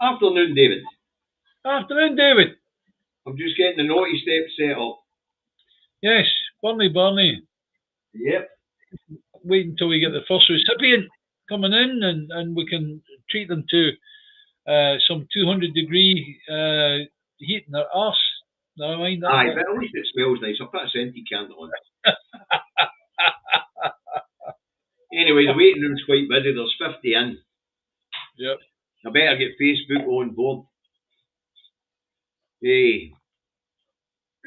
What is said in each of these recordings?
Afternoon, David. Afternoon, David. I'm just getting the naughty steps set up. Yes, Bernie. Yep. Wait until we get the first recipient coming in, and we can treat them to some 200-degree heat in their arse. Never mind that. Aye, but at least it smells nice. I'll put a scented candle on. Anyway, the waiting room's quite busy. There's 50 in. Yep. I better get Facebook on board. Hey.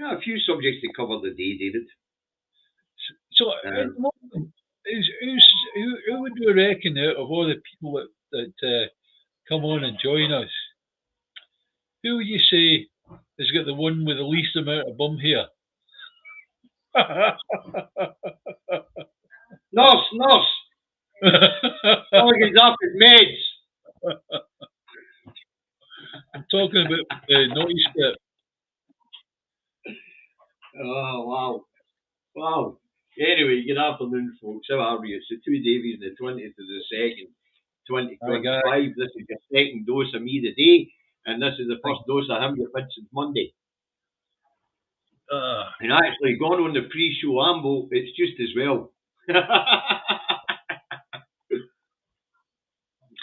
A few subjects to cover the day, David. So, who would we reckon out of all the people that come on and join us? Who would you say has got the one with the least amount of bum hair? Nurse! Organs up his meds! I'm talking about the naughty step. Oh, wow. Anyway, good afternoon, folks. How are we? It's the Two Davies and the 20th of the 2nd, 2025. This is your second dose of me today, and this is the first dose of him you've had since Monday. And actually, gone on the pre-show ambo, it's just as well.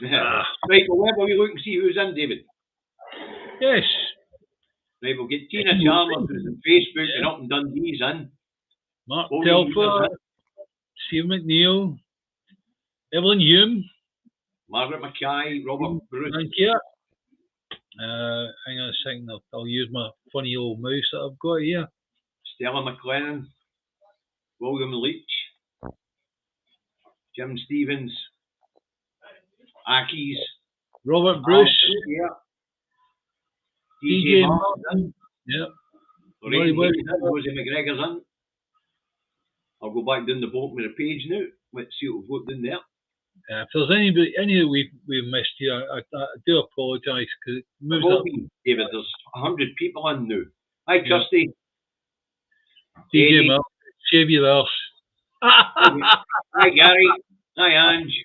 Right, well, where will we look and see who's in, David? Yes. Right, we'll get Tina Chalmers, who's on Facebook, and up and Dundee's in. Mark Telfer, Steve McNeil, Evelyn Hume, Margaret Mackay, Robert Bruce. Thank you. Hang on a second, I'll use my funny old mouse that I've got here. Stella McLennan, William Leach, Jim Stevens, Aki's, Robert Bruce, DJ Martin, Rosie McGregor's in. I'll go back down the bottom of the page now. Let's see what we've got down there. If there's any that we've missed here, I do apologise because it moves up. David, there's 100 people in now. Hi, Kirsty. DJ Milk, shave your arse. Hi, Gary. Hi, Ange.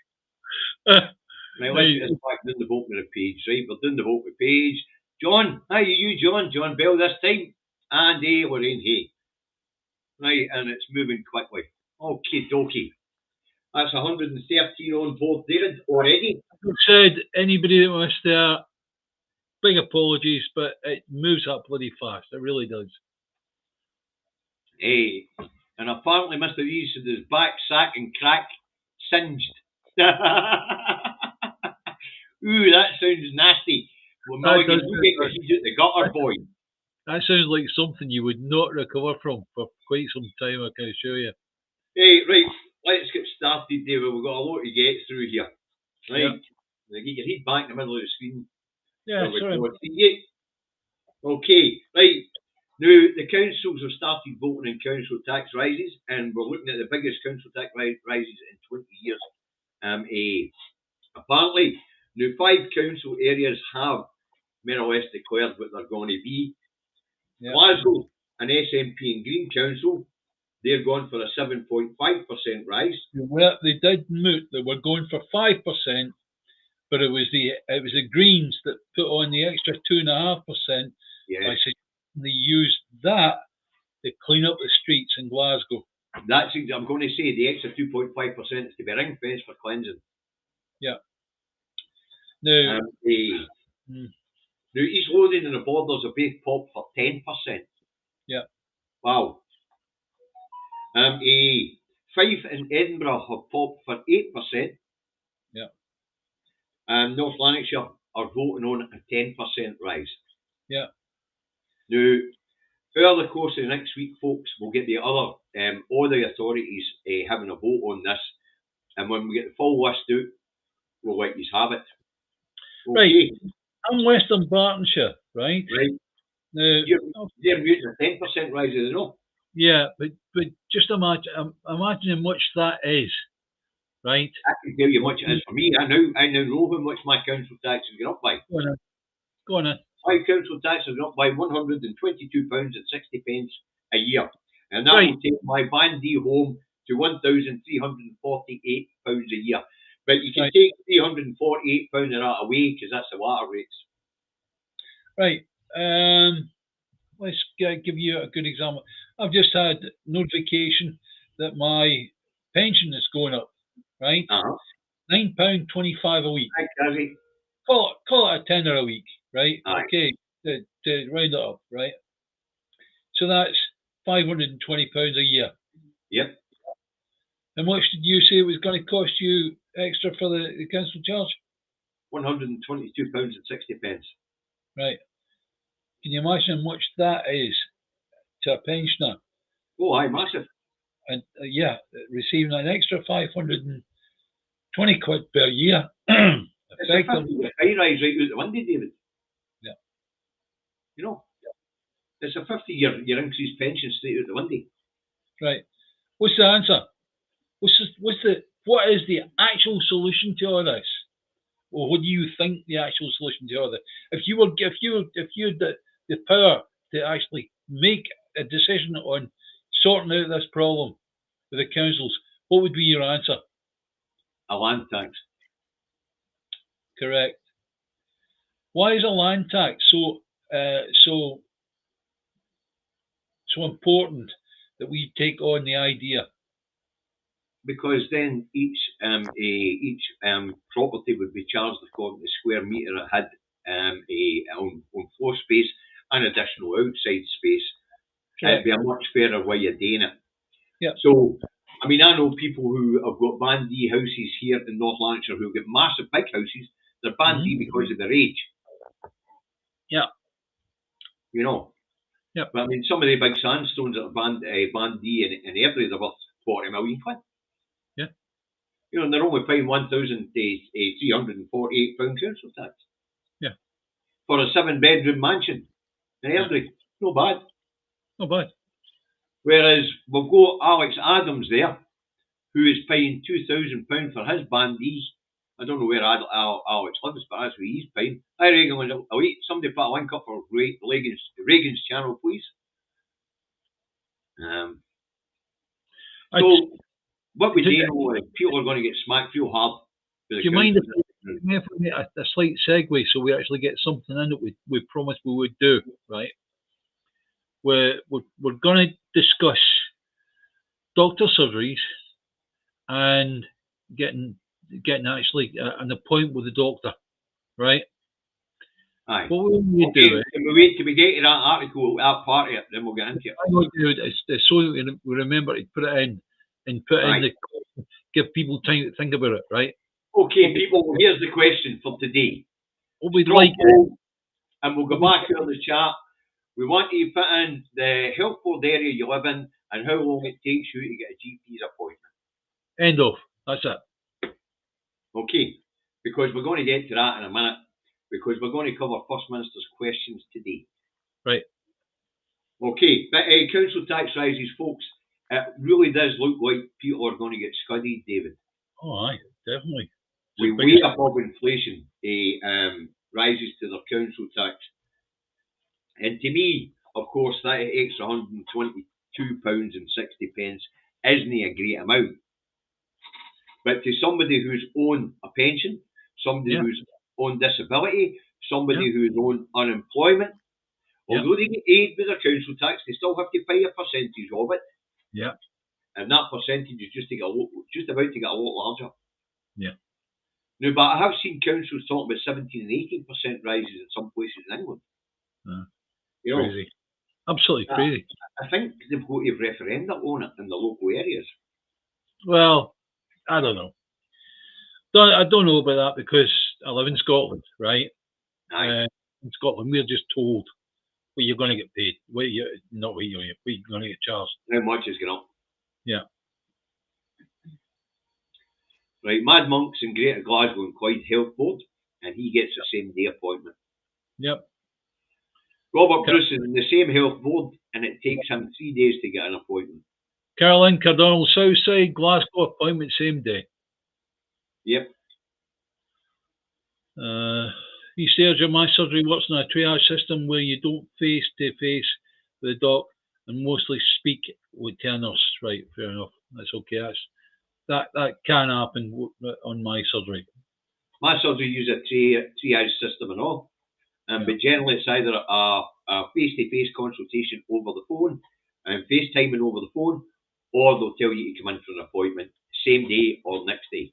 Right, let's get back down the bottom of the page. Right, we're down the bottom of the page. John, hi, you, John. John Bell this time. And Lorraine Hay. Right, and it's moving quickly. Okie dokie. That's 113 on board, David, already. I've said anybody that wants to, big apologies, but it moves up bloody fast. It really does. Hey, and apparently Mr. Rees had his back, sack, and crack singed. Ooh, that sounds nasty. Well, Milligan, you get the gutter, boy. That sounds like something you would not recover from for quite some time, I can assure you. Hey, right, let's get started, David. We've got a lot to get through here. Right? Yep. Get your head back in the middle of the screen. Yeah, sorry. Okay, right. Now, the councils have started voting on council tax rises, and we're looking at the biggest council tax rises in 20 years. Apparently, now 5 council areas have more or less declared what they're going to be. Yep. Glasgow, an SNP and Green Council, they're going for a 7.5% rise. Well, they did moot. They were going for 5%, but it was the Greens that put on the extra 2.5%. Yeah. They used that to clean up the streets in Glasgow. I'm going to say the extra 2.5% is to be ring fenced for cleansing. Yeah. Now, now East Lothian and the Borders have both popped for 10%. Yeah. Wow. Fife and Edinburgh have popped for 8%. Yeah. North Lanarkshire are voting on a 10% rise. Yeah. Now, over the course of the next week, folks, we'll get the other, all the authorities having a vote on this. And when we get the full list out, we'll let you have it. Okay. Right. I'm Western Bartonshire, right? Right. Now, they're muting a 10% rise, is it not? Yeah, but just imagine how much that is, right? I can tell you how much it is for me. I now know how much my council tax has gone up by. Go on. My council tax has gone up by £122.60 a year. And that will take my Bandee home to £1,348 a year. But you can take £348 of that away because that's the water rates. Right. Let's give you a good example. I've just had notification that my pension is going up. Right. £9.25 a week. Hi, Gary. Call it a tenner a week. Right. Aye. Okay. To round it up. Right. So that's £520 a year. Yep. How much did you say it was going to cost you extra for the council charge? £122.60. Right. Can you imagine how much that is to a pensioner? Oh, aye, massive. And yeah, receiving an extra £520 per year. It's a 50-year pay rise right out the window, David. Yeah. You know? It's a 50-year increased pension straight out the window. Right. What's the answer? What is the actual solution to all this? Or what do you think the actual solution to all this? If you had the power to actually make a decision on sorting out this problem with the councils, what would be your answer? A land tax. Correct. Why is a land tax so important that we take on the idea? Because then each property would be charged according to square metre it had on floor space and additional outside space. It'd be a much fairer way of doing it. Yeah. So, I mean, I know people who have got Band D houses here in North Lanarkshire who've got massive big houses. They're Band D because of their age. Yeah. You know. Yeah. But I mean, some of the big sandstones that are Band D in Airdrie, they're worth £40 million. Yeah. You know, and they're only paying £1,348 council tax. Yeah. For a 7-bedroom mansion in Airdrie. No bad. Not bad. Whereas we've got Alex Adams there, who is paying £2,000 for his Band D. I don't know where Alex lives, but that's what he's paying. Hi, Reagan. Somebody put a link up for Reagan's channel, please. So, what we do know is people are going to get smacked real hard. Do you mind if we make a slight segue so we actually get something in that we promised we would do, right? We're going to discuss doctor surgeries and getting actually an appointment with the doctor, right? Aye. What we need to do is... Can we wait till we get to that article, that part of it, then we'll get into it. What we do is so that we remember to put it in and put in give people time to think about it, right? Okay, people, here's the question for today. What we'd like... And we'll go back to the chat. We want you to put in the health board area you live in and how long it takes you to get a GP's appointment. End of. That's it. Okay, because we're going to get to that in a minute, because we're going to cover First Minister's questions today. Right. Okay, but council tax rises, folks, it really does look like people are going to get scudded, David. Oh, aye, definitely. We way above inflation rises to their council tax. And to me, of course, that extra £122.60 isn't a great amount. But to somebody who's on a pension, somebody who's on disability, somebody who's on unemployment, although they get aid with their council tax, they still have to pay a percentage of it. Yeah. And that percentage is just about to get a lot larger. Yeah. Now, but I have seen councils talk about 17 and 18% rises in some places in England. You know, crazy. Absolutely crazy. I think they've got to have referenda on it in the local areas. Well, I don't know. I don't know about that because I live in Scotland, right? Aye. In Scotland, we're just told what you're going to get paid, what you're going to get charged. How much is going up? Yeah. Right, Mad Monk's in Greater Glasgow and Clyde Health Board, and he gets the same day appointment. Yep. Robert Bruce is in the same health board, and it takes him 3 days to get an appointment. Caroline Cardonald, Southside, Glasgow, appointment same day. Yep. East Ayrshire, my surgery works in a triage system where you don't face to face with the doc and mostly speak with tenors. Right, fair enough. That's okay. That can happen on my surgery. My surgery uses a triage system and all. But generally it's either a face-to-face consultation over the phone, and FaceTiming over the phone, or they'll tell you to come in for an appointment same day or next day.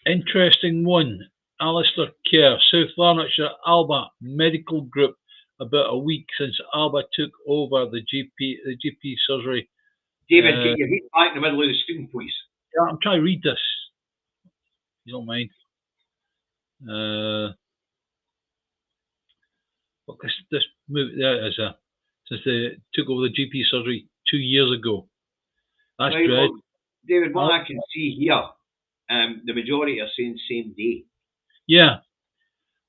Interesting one. Alistair Kerr, South Lanarkshire Alba Medical Group, about a week since Alba took over the GP surgery. David, get your feet back in the middle of the screen, please. Yeah, I'm trying to read this. You don't mind? Well, this movie there is since they took over the GP surgery 2 years ago. That's right, dread. well, David, what I can see here, the majority are saying same day. Yeah,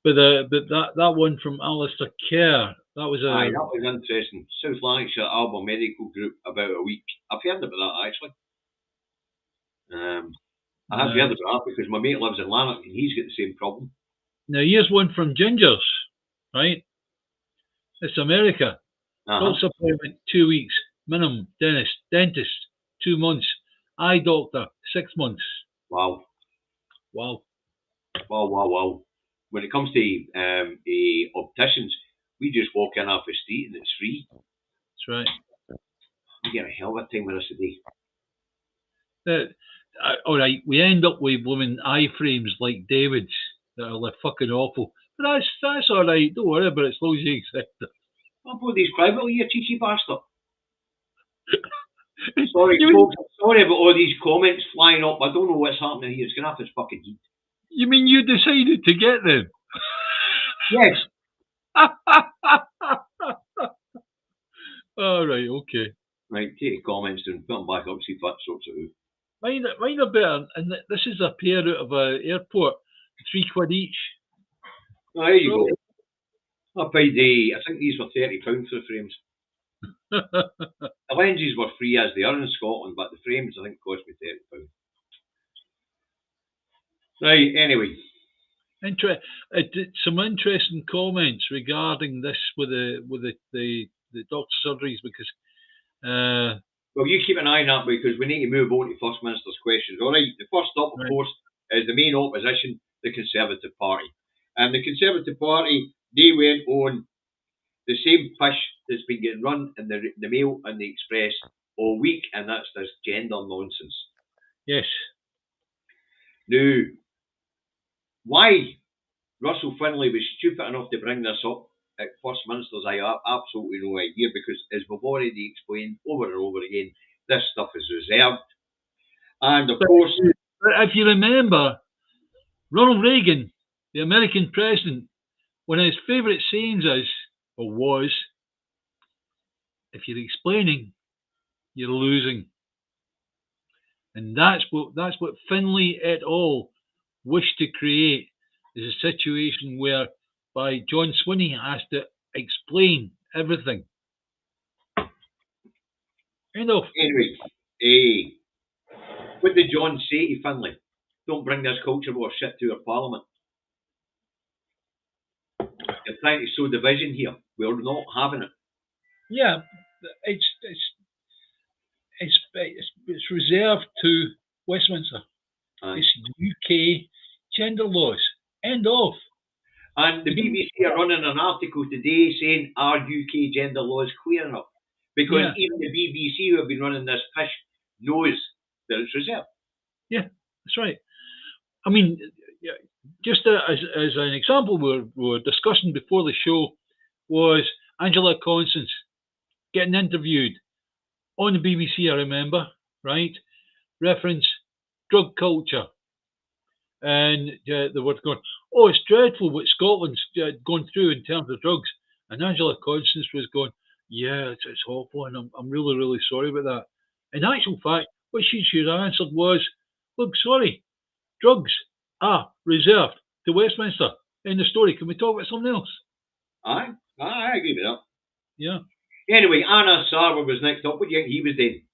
but that one from Alistair Kerr, that was that was interesting. South Lanarkshire Alba Medical Group, about a week. I've heard about that actually. I have heard about that because my mate lives in Lanark and he's got the same problem. Now here's one from Gingers, right? It's America. Doctor's appointment 2 weeks. Minimum. Dentist 2 months. Eye doctor 6 months. Wow. Wow. Wow. When it comes to opticians, we just walk in off the street and it's free. That's right. We get a hell of a time with us today. All right, we end up with blooming iframes like David's that are fucking awful. But that's all right. Don't worry about it as long as you accept it. I'll put these privately, you cheeky bastard. Sorry, folks. Sorry about all these comments flying up. I don't know what's happening here. It's going to have to fucking heat. You mean you decided to get them? Yes. All right, okay. Right, take the comments and put them back up, see if that sorts it out. Mine are better, and this is a pair out of an airport, £3 each. Oh, there you go. I paid I think these were £30 for the frames. The lenses were free as they are in Scotland, but the frames I think cost me £30. Right, anyway. Some interesting comments regarding this with the doctor surgeries because. Well, you keep an eye on that because we need to move on to First Minister's questions. All right, the first up, of course, is the main opposition, the Conservative Party. And the Conservative Party, they went on the same push that's been getting run in the Mail and the Express all week, and that's this gender nonsense. Yes. Now, why Russell Finlay was stupid enough to bring this up at First Minister's, I have absolutely no idea, because as we've already explained over and over again, this stuff is reserved. And of course, if you remember, Ronald Reagan, the American president, one of his favourite sayings was, if you're explaining, you're losing. And that's what Finlay et al. Wish to create, is a situation whereby John Swinney has to explain everything. End of. Anyway, what did John say to Finlay? Don't bring this culture war shit to our parliament. You're trying to sow division here. We're not having it. Yeah, it's reserved to Westminster. It's UK gender laws. End of. And the BBC are running an article today saying, are UK gender laws clear enough? Because even the BBC, who have been running this pish, knows that it's reserved. Yeah, that's right. I mean, just as an example, we were discussing before the show was Angela Constance getting interviewed on the BBC, I remember, right? Reference drug culture. And they were going, oh, it's dreadful what Scotland's gone through in terms of drugs. And Angela Constance was going, yeah, it's awful, and I'm really, really sorry about that. In actual fact, what she should have answered was, look, sorry, drugs are reserved to Westminster. End of story. Can we talk about something else? I agree with that. Yeah. Anyway, Anna Sarwar was next up. What do you think he was doing?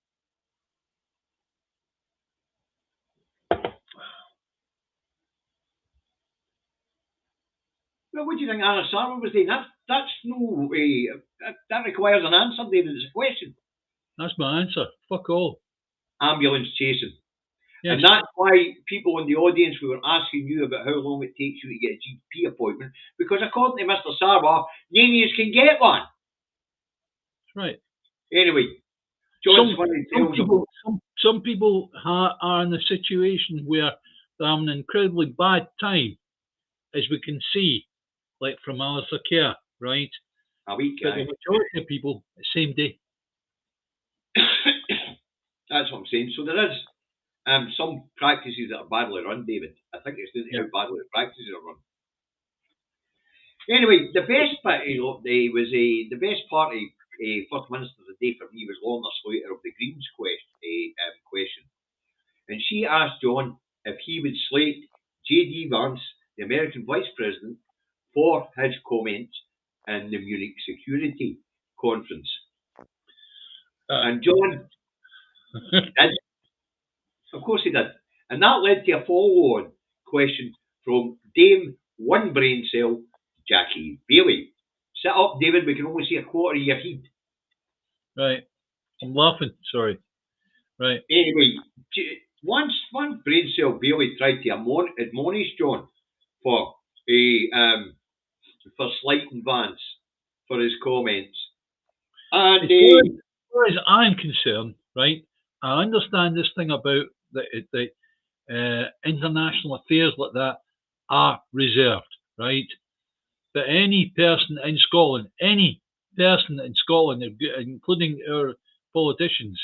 Well, what do you think Anna Sarwar was doing? That's no way. That requires an answer, David. It's a question. That's my answer. Fuck all. Ambulance chasing. Yes. And that's why people in the audience were asking you about how long it takes you to get a GP appointment, because according to Mr. Sarwar, none of you can get one. Right. Anyway, John's funny tales of... Some people are in a situation where they're having an incredibly bad time, as we can see, like from Alistair Kerr, right? A week But guy. the majority of people, same day. That's what I'm saying. So there is some practices that are badly run, David. I think it's down to how badly the practices are run. Anyway, the best bit was the best part of First Minister's Day for me was Lorna Slater of the Greens question. And she asked John if he would slate J.D. Vance, the American Vice President, for his comments in the Munich Security Conference. And John did. Of course he did. And that led to a follow-on question from Dame One Brain Cell, Jackie Bailey. Sit up, David, we can only see a quarter of your head. Right. I'm laughing, sorry. Right. Anyway, once one Brain Cell Bailey tried to admonish John for slighting Vance for his comments. And as far as I'm concerned, right, I understand this thing about the international affairs like that are reserved, right? But any person in Scotland, including our politicians,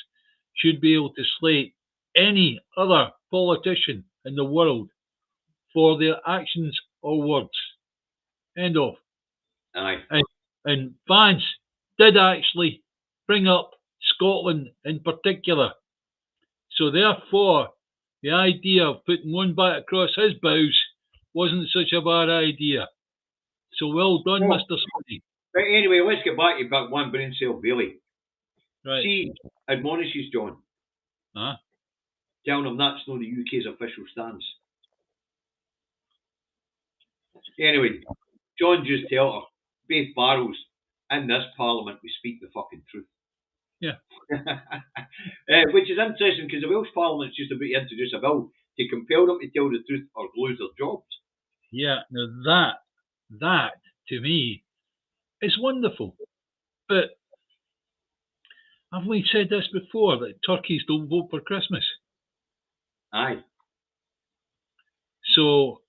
should be able to slate any other politician in the world for their actions or words. End of. Aye. And Vance did actually bring up Scotland in particular. So therefore, the idea of putting one back across his bows wasn't such a bad idea. So well done, Mr. Smitty. But anyway, let's get back to One Brain Cell Bailey. Right. She admonishes John, Huh? telling him that's not the UK's official stance. Anyway, John just tell her, both barrels, in this parliament we speak the fucking truth. Yeah. Which is interesting because the Welsh Parliament's just about to introduce a bill to compel them to tell the truth or lose their jobs. Yeah, now that to me is wonderful. But have we said this before, that turkeys don't vote for Christmas? Aye. So,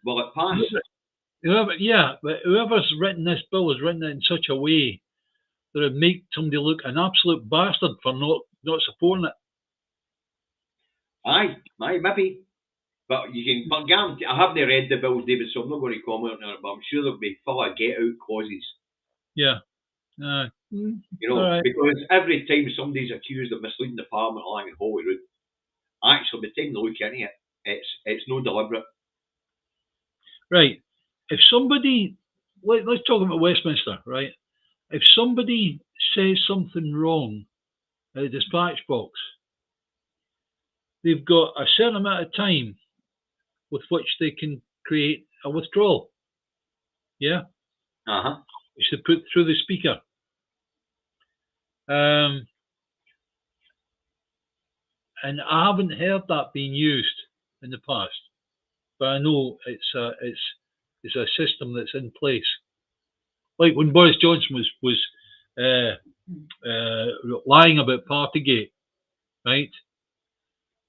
well, it passed. But whoever's written this bill has written it in such a way that it make somebody look an absolute bastard for not supporting it. Aye, maybe. But you can guarantee, I haven't read the bills, David, so I'm not going to comment on it, but I'm sure there'll be full of get-out clauses. Yeah. You know, right. Because every time somebody's accused of misleading the Parliament along in Holyrood, actually, by the time they look into it, it's no deliberate. Right. If somebody, let's talk about Westminster, right? If somebody says something wrong at a dispatch box, they've got a certain amount of time with which they can create a withdrawal. Yeah? Uh-huh. Which they put through the speaker. And I haven't heard that being used in the past, but I know it's a system that's in place. Like when Boris Johnson was lying about Partygate, right?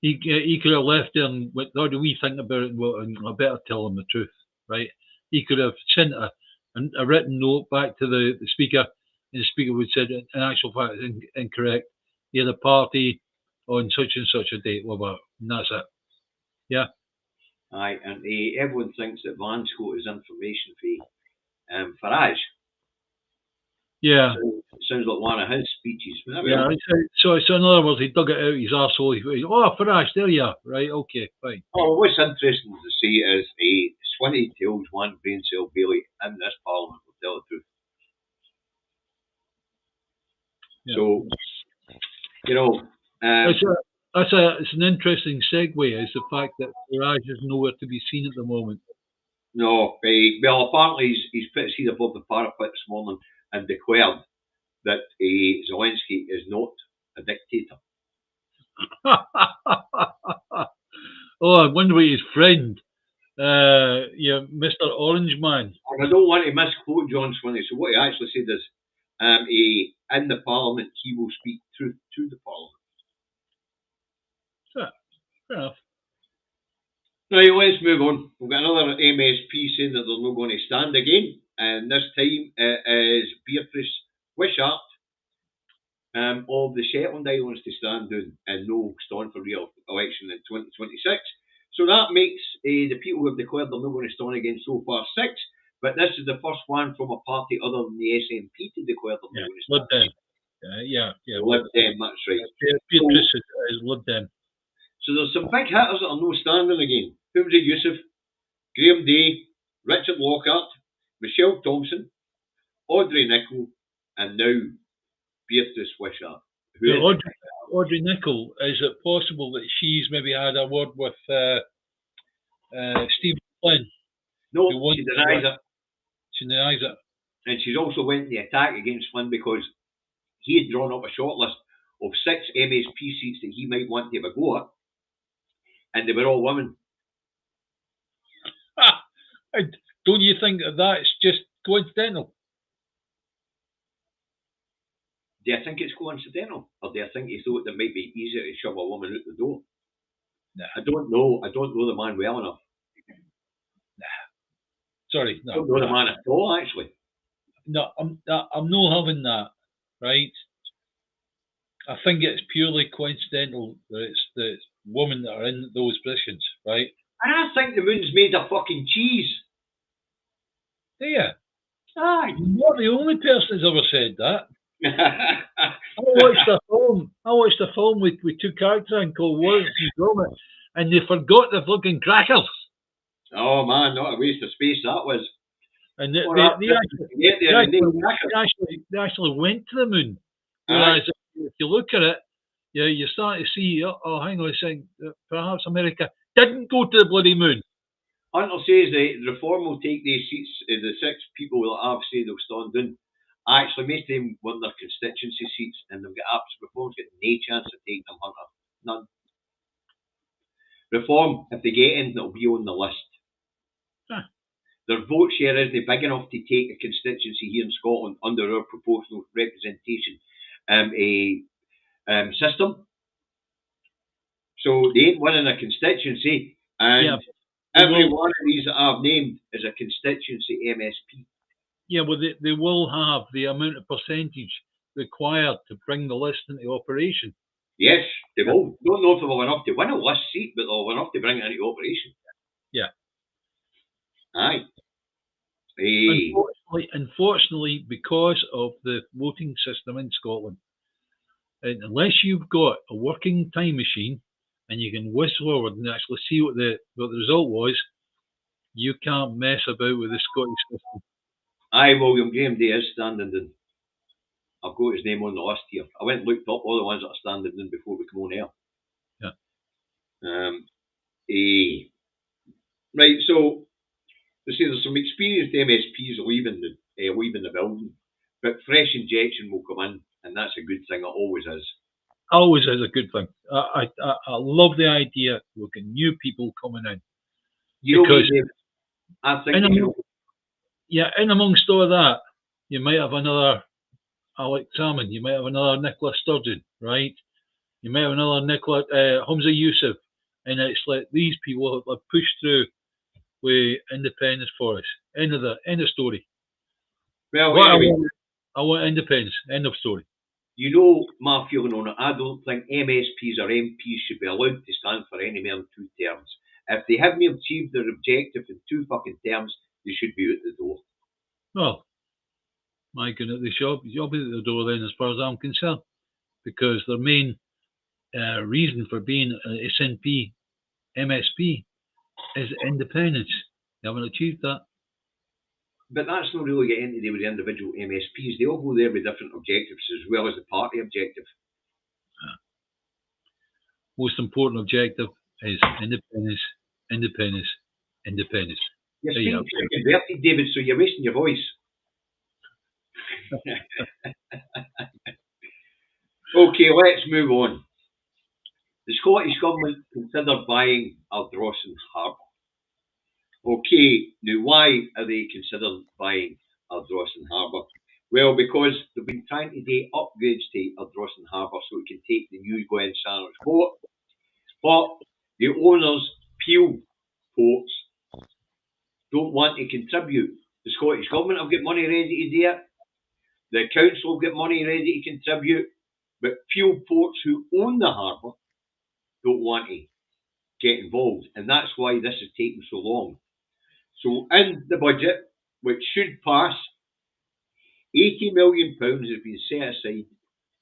He could have left there and went, "How do we think about it?" And I better tell him the truth, right? He could have sent a written note back to the speaker, and the speaker would say, "In actual fact, it's incorrect. He had a party on such and such a date, whatever," and that's it. Yeah. Aye, and everyone thinks that Vance got his information for Farage. Yeah. Sounds like one of his speeches. Yeah. So in other words, he dug it out his arsehole. Oh, Farage, there you are. Right. Okay. Fine. Oh, what's interesting to see is Swinney tells One Brain Cell Bailey in this Parliament will tell the truth. Yeah. So, you know, it's an interesting segue. Is the fact that Farage is nowhere to be seen at the moment. No, well, apparently he's put his head above the parapet this morning and declared that Zelensky is not a dictator. Oh, I wonder what his friend, Mr. Orange Man. And I don't want to misquote John Swinney, so what he actually said is, in the Parliament, he will speak truth to the Parliament. Fair enough. Right, let's move on. We've got another MSP saying that they're not going to stand again, and this time it is Beatrice Wishart of the Shetland Islands to stand down and no stand for re-election in 2026. So that makes the people who have declared they're not going to stand again so far 6, but this is the first one from a party other than the SNP to declare they're not going to stand Lib Dem. Lib Dem, that's right. Beatrice is Lib Dem. So there's some big hitters that are no standing again. Humza Yousaf, Graham Day, Richard Lockhart, Michelle Thompson, Audrey Nicholl, and now Beatrice Wishart. Audrey Nicholl, is it possible that she's maybe had a word with Stephen Flynn? No, she denies it. She denies it. And she's also went in the attack against Flynn because he had drawn up a shortlist of 6 MSP seats that he might want to have a go at, and they were all women. Don't you think that's just coincidental? Do you think it's coincidental, or do you think he thought it might be easier to shove a woman out the door? Nah. I don't know. I don't know the man well enough. Sorry, no. I don't know the man at all, actually. No, I'm not having that, right? I think it's purely coincidental that it's the women that are in those positions, right? And I think the moon's made of fucking cheese. Yeah. Aye. You're not the only person who's ever said that. I watched a film with 2 characters in called Wallace and Gromit, and they forgot the fucking crackers. Oh man, not a waste of space that was. And they actually went to the moon. Whereas if you look at it, you start to see, oh, hang on a second, perhaps America didn't go to the bloody moon. Hunter says the Reform will take these seats, the 6 people that I've said they'll stand in. Actually, most of them won their constituency seats, and they've got Reform's got no chance of taking them, Hunter. None. Reform, if they get in, they'll be on the list. Huh. Their vote share isn't big enough to take a constituency here in Scotland under our proportional representation system. So they ain't winning a constituency, and every one of these that I've named is a constituency MSP. Yeah, well, they will have the amount of percentage required to bring the list into operation. Yes, they will. Don't know if they will enough to win a list seat, but they'll enough to bring it into operation. Yeah. Aye. Unfortunately, because of the voting system in Scotland, unless you've got a working time machine and you can whistle forward and actually see what the result was, you can't mess about with the Scottish system. Aye, William Graham Day is standing in. I've got his name on the list here. I went and looked up all the ones that are standing in before we come on air. Yeah. Right, so they say there's some experienced MSPs leaving the building, but fresh injection will come in, and that's a good thing. It always is. Always is a good thing. I love the idea. Look at new people coming in. I think in amongst all that, you might have another Alex Salmon, you might have another Nicola Sturgeon, right? You might have another Humza Yousaf, and it's like these people have pushed through with independence for us. End of story. Well, anyway, I want independence. End of story. You know my feeling on it. I don't think MSPs or MPs should be allowed to stand for any more than 2 terms. If they haven't achieved their objective in 2 fucking terms, they should be out the door. Well, my goodness, they should be at the door then, as far as I'm concerned, because their main reason for being an SNP MSP is independence. They haven't achieved that. But that's not really got anything to do with the individual MSPs. They all go there with different objectives as well as the party objective. Most important objective is independence, independence, independence. You're speaking converted, David, so you're wasting your voice. Okay, let's move on. The Scottish Government considered buying Ardrossan Harbour. Okay, now why are they considering buying Ardrossan Harbour? Well, because they've been trying to do upgrades to Ardrossan Harbour so it can take the new Glen Sannox port. But the owners, Peel Ports, don't want to contribute. The Scottish Government have got money ready to do it. The council have got money ready to contribute. But Peel Ports, who own the harbour, don't want to get involved. And that's why this is taking so long. So in the budget, which should pass, £80 million has been set aside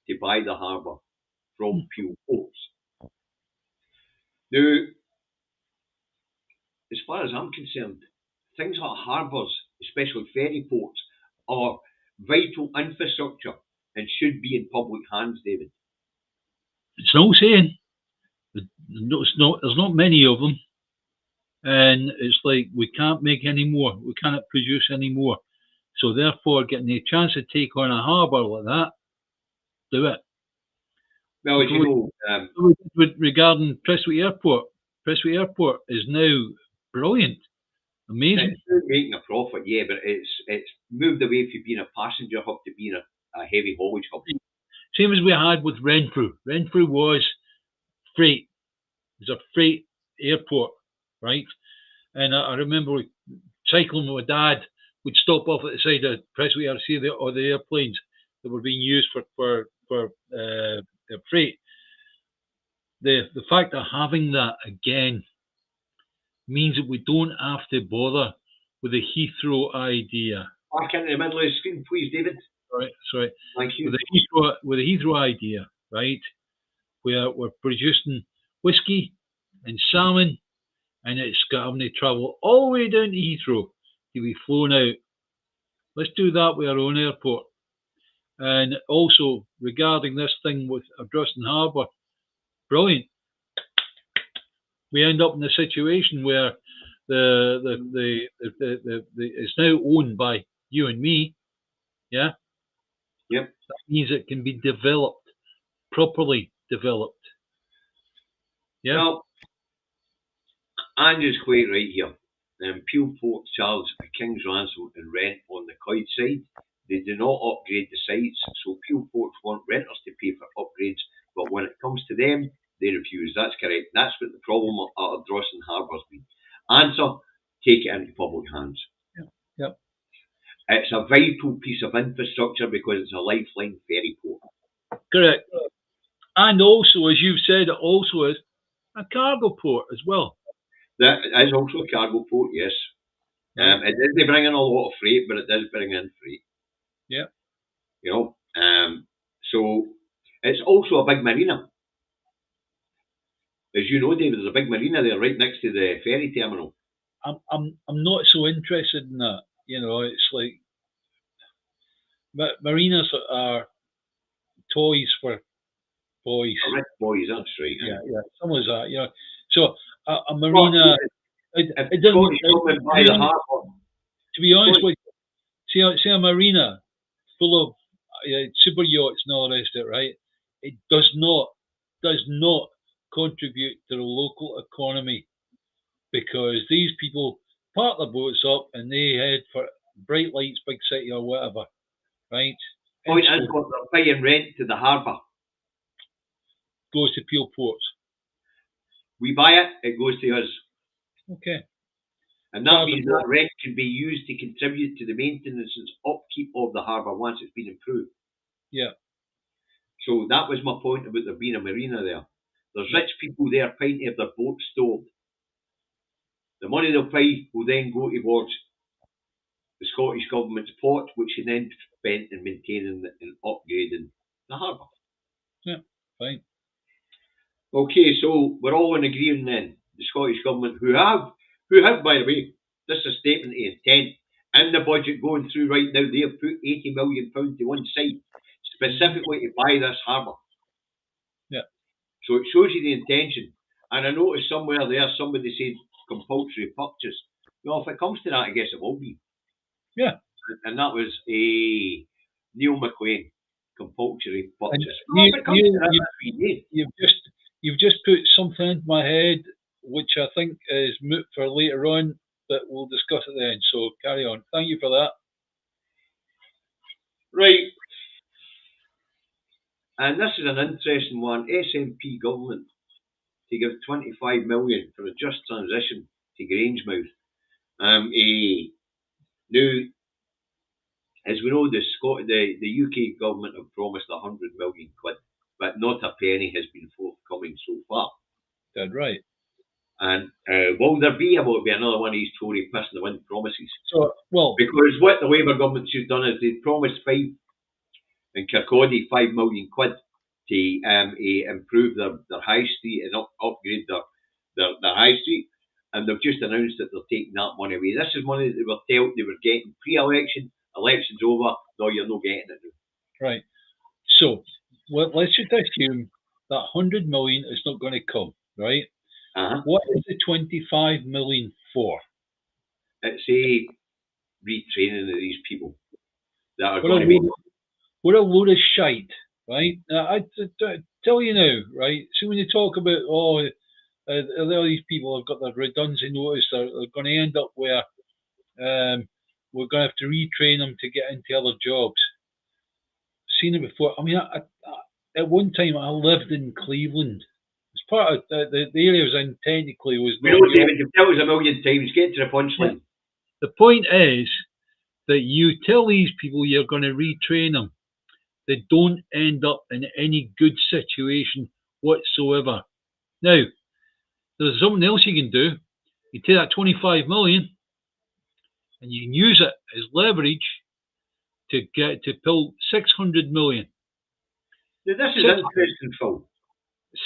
to buy the harbour from Peel Ports. Now, as far as I'm concerned, things like harbours, especially ferry ports, are vital infrastructure and should be in public hands, David. It's no saying. There's not many of them. And it's like, we can't make any more. We cannot produce any more. So therefore, getting a chance to take on a harbour like that, do it. Well, as you know, regarding Prestwick Airport is now brilliant, amazing. It's making a profit, yeah, but it's moved away from being a passenger hub to being a heavy haulage hub. Same as we had with Renfrew. Renfrew was freight. It was a freight airport, right? And I remember cycling with my dad. We'd stop off at the side of Prestwick or see the airplanes that were being used for freight. The fact of having that again means that we don't have to bother with the Heathrow idea. Back into the middle of the screen, please, David. Sorry. Thank you. With the Heathrow idea, right? We're producing whiskey and salmon, and it's having to travel all the way down to Heathrow to be flown out. Let's do that with our own airport. And also regarding this thing with Ardrossan Harbour, brilliant. We end up in a situation where it's now owned by you and me. Yeah. Yep. That means it can be developed, properly developed. Yeah. Well, Andrew's quite right here. Peel Port charge a king's ransom in rent on the Clyde side. They do not upgrade the sites, so Peel Ports want renters to pay for upgrades, but when it comes to them, they refuse. That's correct. That's what the problem at Ardrossan Harbour's been. Answer, take it into public hands. Yep. It's a vital piece of infrastructure because it's a lifeline ferry port. Correct. And also, as you've said, it also is a cargo port as well. That is also a cargo port, yes. It doesn't bring in a lot of freight, but it does bring in freight. Yeah. You know, so it's also a big marina. As you know, David, there's a big marina there right next to the ferry terminal. I'm not so interested in that. You know, it's like marinas are toys for boys. Rich boys, that's right. Yeah. Some of that, you know. So a marina. It doesn't. To be honest with you, see a marina full of super yachts and all the rest of it, right? It does not contribute to the local economy, because these people park their boats up and they head for Bright Lights, Big City or whatever, right? Point is, what they're paying rent to the harbour goes to Peel Ports. We buy it, it goes to us. Okay. And that means that rent can be used to contribute to the maintenance and upkeep of the harbour once it's been improved. Yeah. So that was my point about there being a marina there. There's rich people there paying to have their boats stored. The money they'll pay will then go towards the Scottish Government's pot, which is then spent in maintaining and upgrading the harbour. Yeah, fine. Okay, so we're all in agreement then. The Scottish Government, who have, by the way, this is a statement of intent in the budget going through right now, they have put £80 million to one side specifically to buy this harbour. Yeah. So it shows you the intention. And I noticed somewhere there somebody said compulsory purchase. Well, if it comes to that, I guess it will be. Yeah. And that was a Neil McLean compulsory purchase. you've just put something into my head, which I think is moot for later on, but we'll discuss it then. So carry on. Thank you for that. Right. And this is an interesting one. SNP government to give 25 million for a just transition to Grangemouth. Now, as we know, the UK government have promised 100 million quid, but not a penny has been forthcoming so far. Dead right. And will there be about to be another one of these Tory piss in the wind promises? So, well, because what the Labour government should have done is they promised in Kirkcaldy 5 million quid to improve their high street and upgrade their high street, and they've just announced that they're taking that money away. This is money that they were told they were getting pre-election. Election's over. No, you're not getting it now. Right. So let's just assume that 100 million is not going to come. Right. What is the 25 million for? It's a retraining of these people that are going to be. What a load of shite, right? I tell you now, right? So when you talk about all these people have got their redundancy notice, they're going to end up where we're going to have to retrain them to get into other jobs. Seen it before. I mean, at one time I lived in Cleveland. It's part of the area I was in. Technically, was. We know, David. You've told us a million times. Get to the punchline. The point is that you tell these people you're going to retrain them. They don't end up in any good situation whatsoever. Now, there's something else you can do. You take that 25 million and you can use it as leverage to pull 600 million. Now, this is interesting, Phil.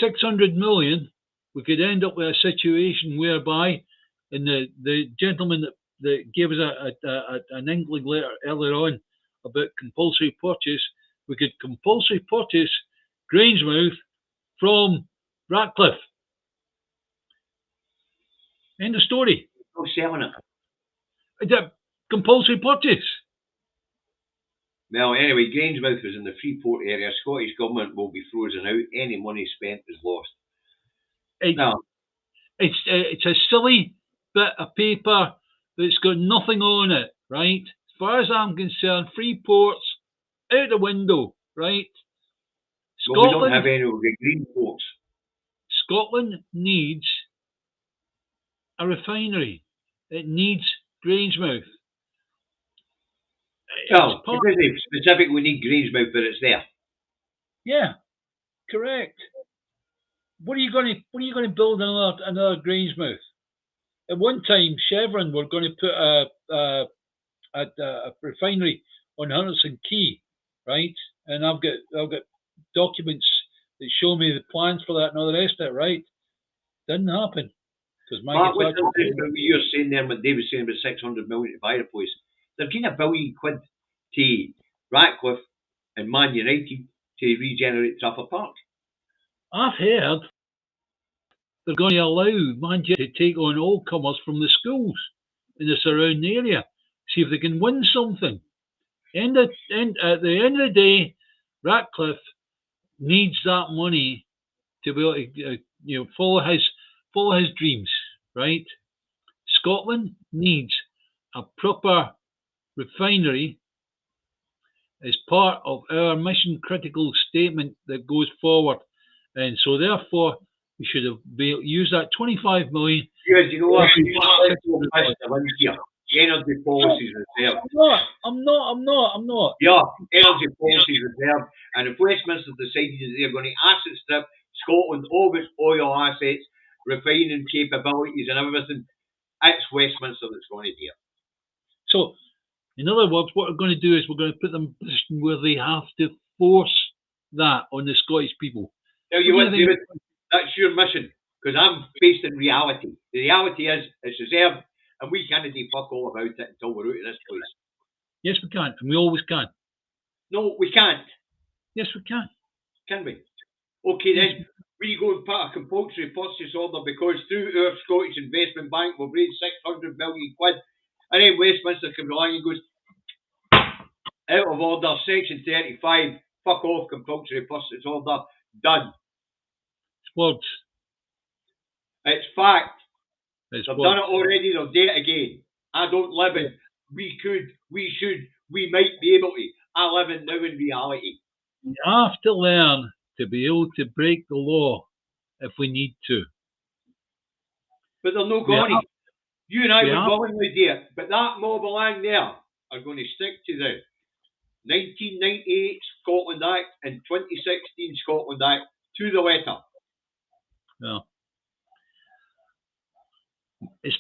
600 million, we could end up with a situation whereby, and the gentleman that gave us an inkling letter earlier on about compulsory purchase, we could compulsory purchase Grangemouth from Ratcliffe. End of story. No selling it. Compulsory purchase. Well, anyway, Grangemouth is in the Freeport area. Scottish government will be frozen out. Any money spent is lost. It's a silly bit of paper that's got nothing on it, right? As far as I'm concerned, Freeport's out the window, right? Well, we don't have any of the green ports. Scotland needs a refinery. It needs Grangemouth. Well, specifically we need Grangemouth, but it's there. Yeah, correct. What are you going to build another Grangemouth? At one time, Chevron were going to put a refinery on Hunterston Quay, right? And I've got documents that show me the plans for that and all the rest of it, right? Didn't happen because Mark, what's interesting about what you're saying there, what Dave was saying about 600 million to buy the place? They're getting £1 billion to Ratcliffe and Man United to regenerate Trafford Park. I've heard they're going to allow Man United to take on all comers from the schools in the surrounding area, see if they can win something. At the end of the day, Ratcliffe needs that money to be able to follow his dreams, right? Scotland needs a proper refinery as part of our mission critical statement that goes forward, and so therefore we should have used that 25 million. Yes, you know what? Energy policies reserved. I'm not. Yeah, energy policies reserved. And if Westminster decided that they're going to asset strip Scotland of its oil assets, refining capabilities and everything, it's Westminster that's going to do it. So, in other words, what we're going to do is we're going to put them in a position where they have to force that on the Scottish people. Now, David, that's your mission, because I'm based in reality. The reality is it's reserved, and we can't do fuck all about it until we're out of this place. Yes, we can, and we always can. No, we can't. Yes, we can. Can we? Okay, then. We go and put a compulsory purchase order because through our Scottish Investment Bank we've raised 600 million quid, and then Westminster comes along and goes, out of order, section 35, fuck off, compulsory purchase order, done. It's fact. It's They've words. done it already, they'll do it again. I don't live in we could, we should, we might be able to. I live in now in reality. We have to learn to be able to break the law if we need to. But they're no We going. have- You and I we would have- willingly do it. But that mob along there are going to stick to the 1998 Scotland Act and 2016 Scotland Act to the letter. Yeah. It's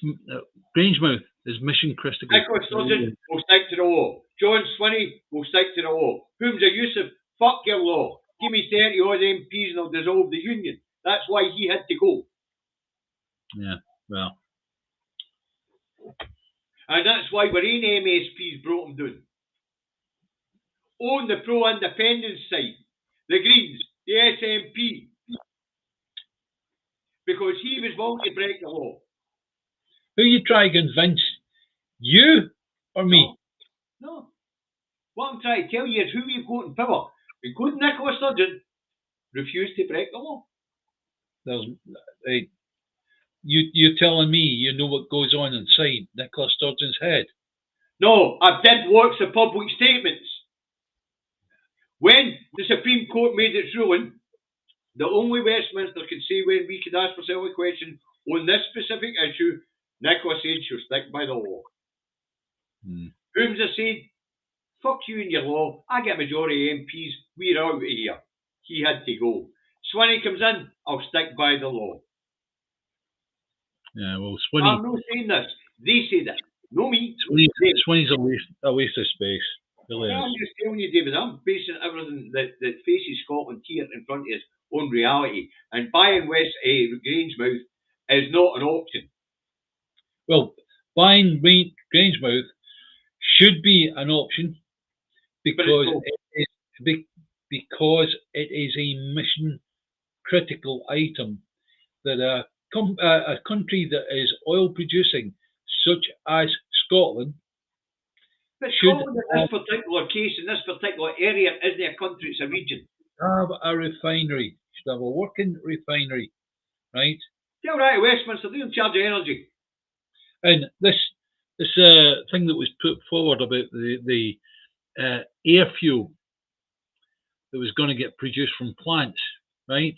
Grangemouth is mission critical. Nicholas Sturgeon will stick to the law. John Swinney will stick to the law. Whom's a Yusuf? Fuck your law. Give me 30 odd MPs and I'll dissolve the union. That's why he had to go. Yeah, well. And that's why we're in MSPs brought him down. On the pro-independence side, the Greens, the SNP, because he was willing to break the law. Who you try to convince? You or me? No. What I'm trying to tell you is who we've got in power, including Nicholas Sturgeon, refused to break the law. You're telling me you know what goes on inside Nicholas Sturgeon's head? No, I did lots of public statements. When the Supreme Court made its ruling, the only Westminster could say when we could ask for a question on this specific issue, Nicholas said she'll stick by the law. Whom's said, fuck you and your law, I get majority MPs, we're out of here. He had to go. Swinney comes in, I'll stick by the law. Yeah, well, Swinney... I'm not saying this. They say that. No me. Swinney's a waste of space. Really I'm just telling you, David, I'm basing everything that faces Scotland here in front of us on reality. And buying Grangemouth is not an option. Well, buying Grangemouth should be an option because it is a mission critical item that a country that is oil producing, such as Scotland, but Scotland in this particular case, in this particular area, isn't a country, it's a region. Have a refinery. Should have a working refinery, right? Tell that to Westminster, they're in charge of energy. And this thing that was put forward about the air fuel that was going to get produced from plants, right?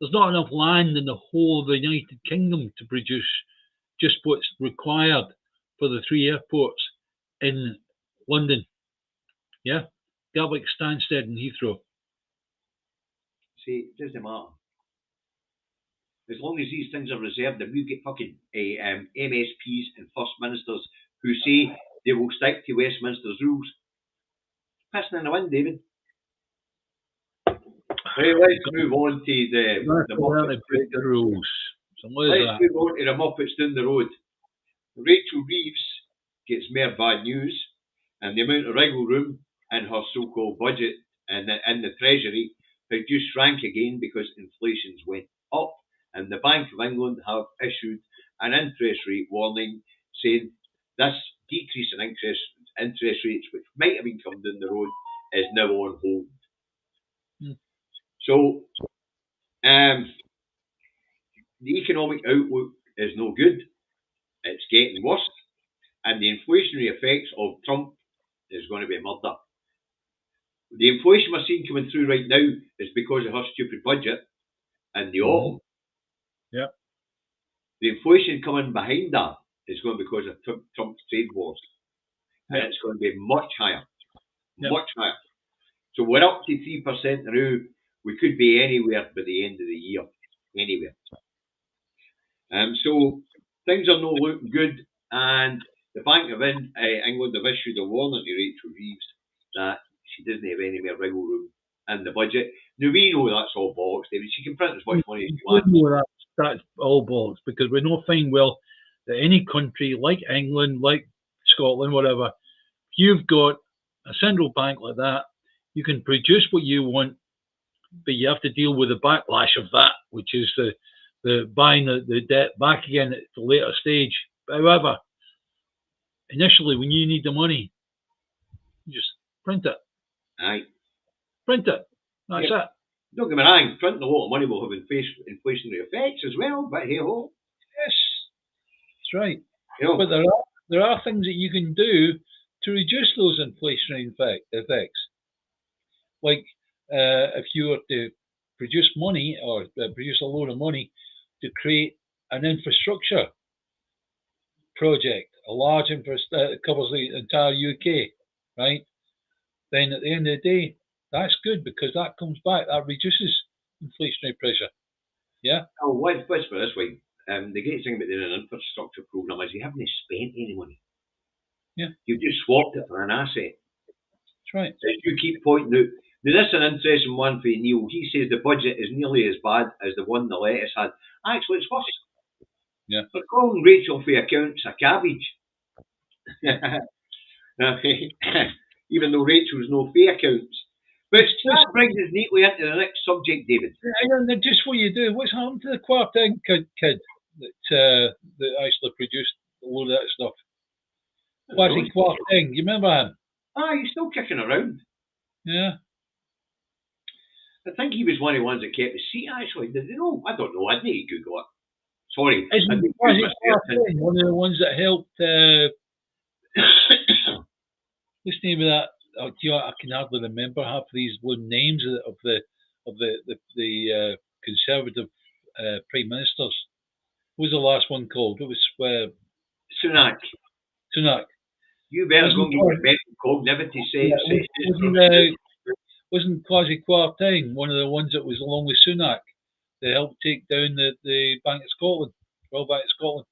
There's not enough land in the whole of the United Kingdom to produce just what's required for the 3 airports in London. Yeah? Gatwick, Stansted and Heathrow. See, it doesn't matter. As long as these things are reserved and we get fucking MSPs and First Ministers who say they will stick to Westminster's rules. Pissing in the wind, David. Right, let's move on to the Muppets. Break the rules. Let's move on to the Muppets down the road. Rachel Reeves gets more bad news, and the amount of wriggle room in her so-called budget and in the Treasury had just shrank again because inflation's went up, and the Bank of England have issued an interest rate warning saying this decrease in interest rates, which might have been coming down the road, is now on hold. So, the economic outlook is no good. It's getting worse. And the inflationary effects of Trump is going to be murder. The inflation we're seeing coming through right now is because of her stupid budget and the autumn. Yeah. The inflation coming behind that is going to be because of Trump's trade wars. And it's going to be much higher. Much higher. So we're up to 3% now. We could be anywhere by the end of the year. Anywhere. So things are not looking good, and the Bank of England have issued a warning to Rachel Reeves that she doesn't have any more wriggle room in the budget. Now we know that's all bollocks, David. She can print as much money as she wants. We know that's all bollocks because we know fine well that any country like England, like Scotland, whatever, if you've got a central bank like that, you can produce what you want, but you have to deal with the backlash of that, which is the buying the debt back again at the later stage. However, initially, when you need the money, you just print it. Aye. Print it. That's it. Don't get me wrong, printing a lot of money will have inflationary effects as well, but hey ho. Yes, that's right. You know, But there are things that you can do to reduce those inflationary effects. Like if you were to produce money or produce a load of money to create an infrastructure project, a large infrastructure that covers the entire UK, right? Then at the end of the day, that's good because that comes back, that reduces inflationary pressure. Yeah. oh, let's put it this way. The great thing about doing an infrastructure program is you haven't spent any money. Yeah. You've just swapped it for an asset. That's right. As you keep pointing out. Now, this is an interesting one for Neil. He says the budget is nearly as bad as the one the lettuce had. Actually, it's worse. Yeah. They're calling Rachel for accounts a cabbage. Even though Rachel's no fee accounts. But that brings us neatly into the next subject, David. And just what you do, what's happened to the Quarteng kid that actually produced a load of that stuff? Quarteng, you remember him? Ah, he's still kicking around. Yeah. I think he was one of the ones that kept his seat, actually. Did they know? I don't know. I'd need to Google it. Sorry. Isn't Quarteng one of the ones that helped what's the name of that? Oh, I can hardly remember half of these names of the Conservative prime ministers. What was the last one called? It was Sunak. Sunak. You better go and get your mental cognitivity wasn't Kwasi Kwarteng one of the ones that was along with Sunak that helped take down the Bank of Scotland, Royal Bank of Scotland?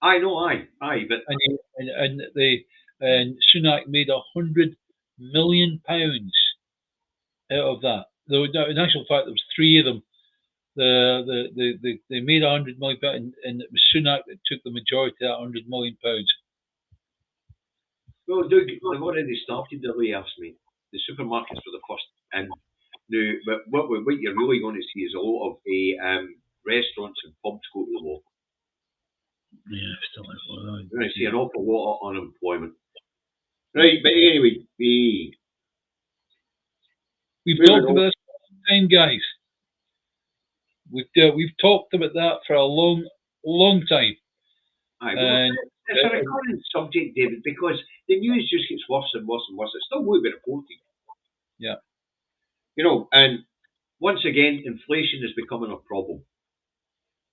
I know, aye, but and Sunak made £100 million out of that. Though in actual fact, there was three of them. They made £100 million, and it was Sunak that took the majority of that £100 million. Well, Doug, they've already started the layoffs, mate. The supermarkets were the first in. Now, but what you're really going to see is a lot of restaurants and pubs go to the wall. Yeah, still like that. You're going to see an awful lot of unemployment. Right, but anyway, we've talked about this time, guys. We've talked about that for a long time. Aye, it's a recurring subject, David, because the news just gets worse and worse and worse. It's still going to be reported. Yeah. You know, and once again, inflation is becoming a problem.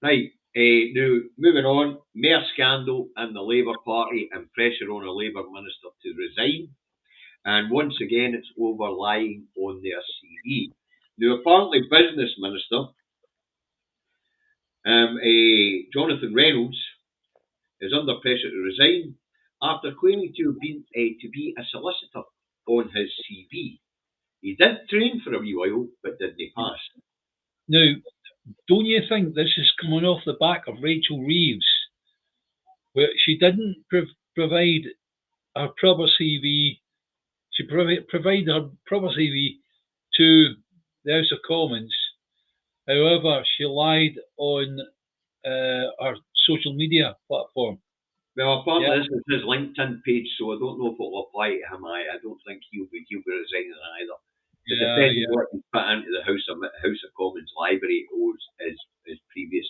Right, now, moving on, Mayor scandal and the Labour Party and pressure on a Labour minister to resign. And once again, it's overlying on their CV. Now, apparently, Business Minister Jonathan Reynolds is under pressure to resign after claiming to be a solicitor on his CV. He did train for a wee while, but didn't pass. Now, don't you think this is coming off the back of Rachel Reeves, where she didn't provide her proper CV? She provided her proper CV to the House of Commons. However, she lied on our social media platform. Well, apparently this is his LinkedIn page, so I don't know if it will apply to him. I don't think he'll be resigning either. It depends on what he's put into the House of Commons library or his previous.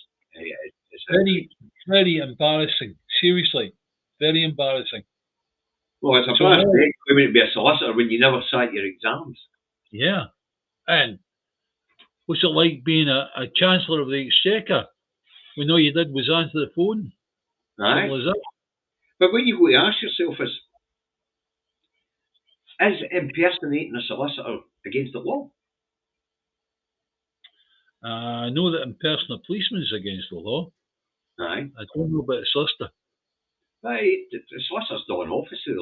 Very embarrassing. Seriously, very embarrassing. Well, it's a bad thing claiming to be a solicitor when you never sat your exams. Yeah, and what's it like being a Chancellor of the Exchequer when all you did was answer the phone? Aye. But what you've got to ask yourself is impersonating a solicitor against the law? I know that impersonating a policeman is against the law. Aye. I don't know about a solicitor. Aye, the solicitor's not an officer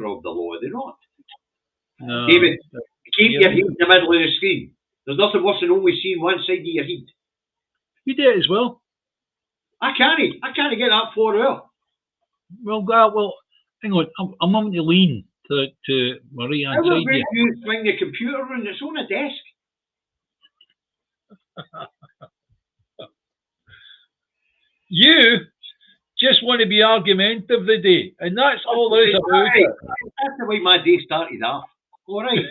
of the law, they're not. No. David, keep your head in the middle of the screen. There's nothing worse than only seeing one side of your head. You do it as well. I can't get that far out. Well, hang on. I'm having to lean to Marie and side you. You swing the computer around, it's on a desk. You just want to be argumentative the day, and that's all there is about it. That's the way my day started off. All right.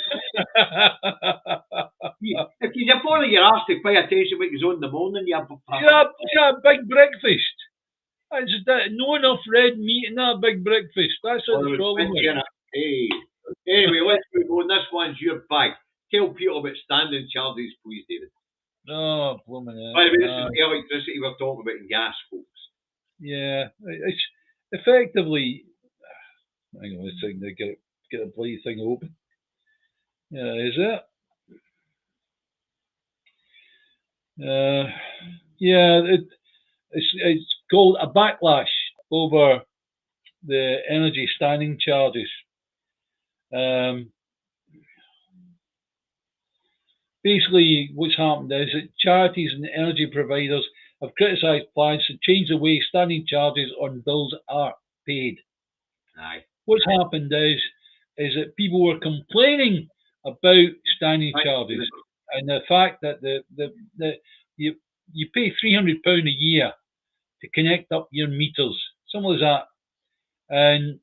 If you bother your arse to pay attention what goes on in the morning, yeah, big breakfast. No enough red meat in that big breakfast. That's what the problem is. Hey. Anyway, let's move on. This one's your bag. Tell people about standing charges, please, David. Oh, blooming By the way, this is electricity we're talking about and gas, folks. Yeah, it's effectively. Hang on, let's see. Get a bloody thing open. Yeah, is it? Yeah, it's called a backlash over the energy standing charges. Basically, what's happened is that charities and energy providers have criticised plans to change the way standing charges on bills are paid. Aye. What's happened is that people were complaining about standing charges and the fact that you pay £300 a year to connect up your meters, something like that, and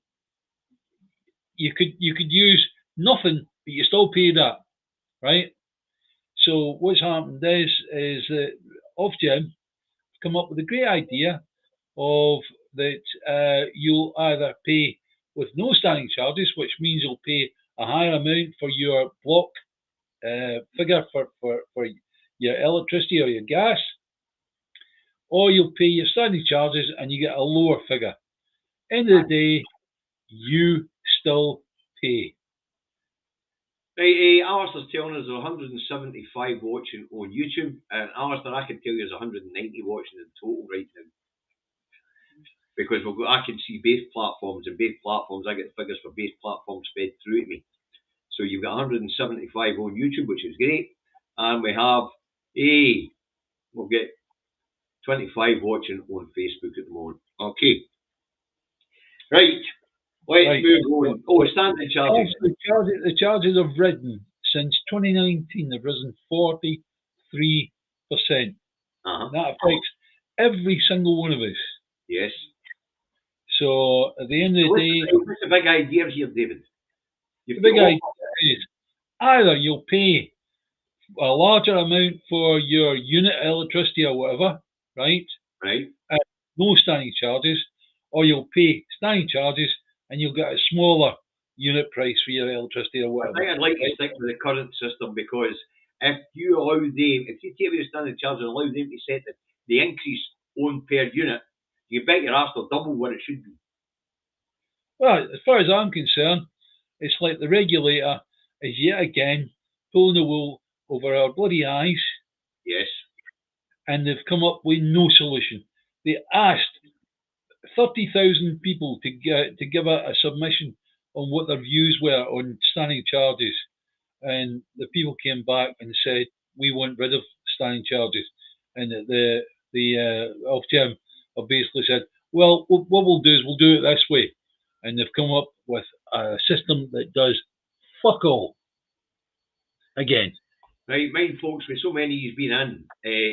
you could use nothing, but you still pay that, right? So what's happened is that Ofgem come up with a great idea of that you'll either pay with no standing charges, which means you'll pay a higher amount for your block figure for your electricity or your gas, or you'll pay your standing charges and you get a lower figure. End of the day, you still pay. Right, Alistair's telling us there's 175 watching on YouTube, and Alistair, I can tell you there's 190 watching in total right now. Because I can see both platforms, and both platforms, I get the figures for both platforms fed through to me. So you've got 175 on YouTube, which is great, and we have we'll get 25 watching on Facebook at the moment. Okay. Right. Let's move on. Oh, standing charges. The charges have risen since 2019. They've risen 43%. That affects every single one of us. Yes. So at the end of the day, what's the big idea here, David? The big idea is either you'll pay a larger amount for your unit of electricity or whatever, right? Right. No standing charges, or you'll pay standing charges and you'll get a smaller unit price for your electricity or whatever. I think I'd like to stick with the current system, because if you allow them, if you take away the standing charges and allow them to set the increase on per unit, you bet your ass they'll double what it should be. Well, as far as I'm concerned, it's like the regulator is yet again pulling the wool over our bloody eyes. Yes. And they've come up with no solution. They asked 30,000 people to give a submission on what their views were on standing charges, and the people came back and said we want rid of standing charges, and the Ofgem have basically said, well, what we'll do is we'll do it this way, and they've come up with a system that does fuck all. Again. Right, mind folks, with so many you've been in,